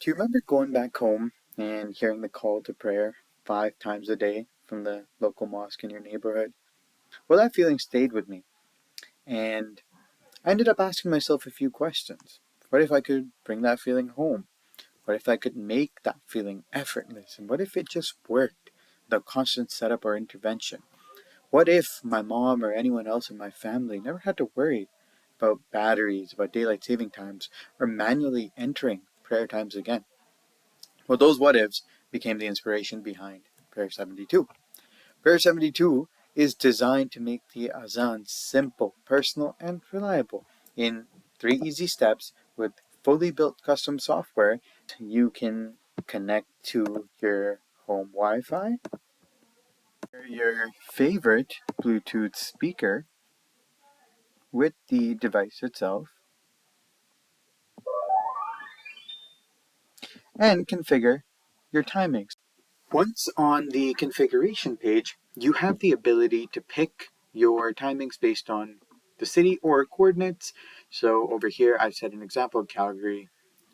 Do you remember going back home and hearing the call to prayer 5 times a day from the local mosque in your neighborhood? Well, that feeling stayed with me, and I ended up asking myself a few questions. What if I could bring that feeling home? What if I could make that feeling effortless? And what if it just worked without constant setup or intervention? What if my mom or anyone else in my family never had to worry about batteries, about daylight saving times, or manually entering prayer times again? Well, those what ifs became the inspiration behind Prayer 72. Prayer 72 is designed to make the Azan simple, personal, and reliable in 3 easy steps with fully built custom software. You can connect to your home Wi Fi, your favorite Bluetooth speaker with the device itself, and configure your timings. Once on the configuration page, you have the ability to pick your timings based on the city or coordinates. So over here, I've set an example of Calgary,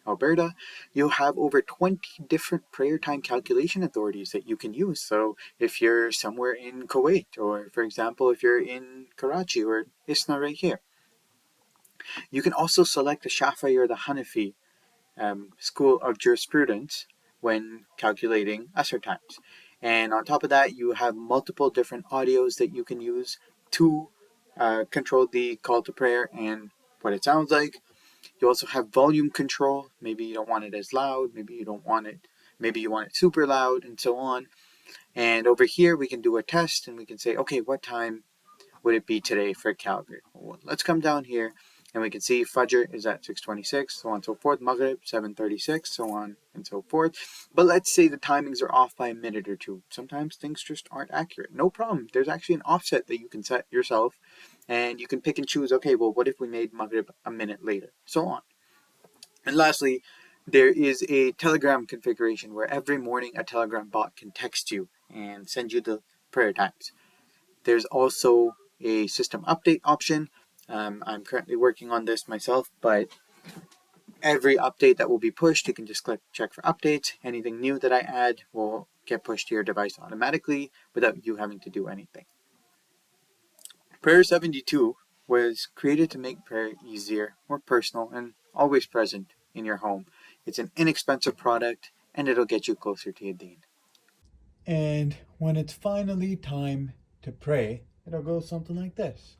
Alberta. You'll have over 20 different prayer time calculation authorities that you can use. So if you're somewhere in Kuwait, or for example, if you're in Karachi or Isna right here, you can also select the Shafi'i or the Hanafi school of jurisprudence when calculating Asr times. And on top of that, you have multiple different audios that you can use to control the call to prayer and what it sounds like. You also have volume control. Maybe you don't want it as loud. Maybe you don't want it. Maybe you want it super loud and so on. And over here, we can do a test and we can say, okay, what time would it be today for Calgary? Well, let's come down here and we can see Fajr is at 6:26, so on and so forth. Maghrib 7:36, so on and so forth. But let's say the timings are off by a minute or two. Sometimes things just aren't accurate. No problem. There's actually an offset that you can set yourself, and you can pick and choose. Okay, well, what if we made Maghrib a minute later? So on. And lastly, there is a Telegram configuration where every morning a Telegram bot can text you and send you the prayer times. There's also a system update option. I'm currently working on this myself, but every update that will be pushed, you can just click check for updates. Anything new that I add will get pushed to your device automatically without you having to do anything. Prayer 72 was created to make prayer easier, more personal, and always present in your home. It's an inexpensive product, and it'll get you closer to your deen. And when it's finally time to pray, it'll go something like this.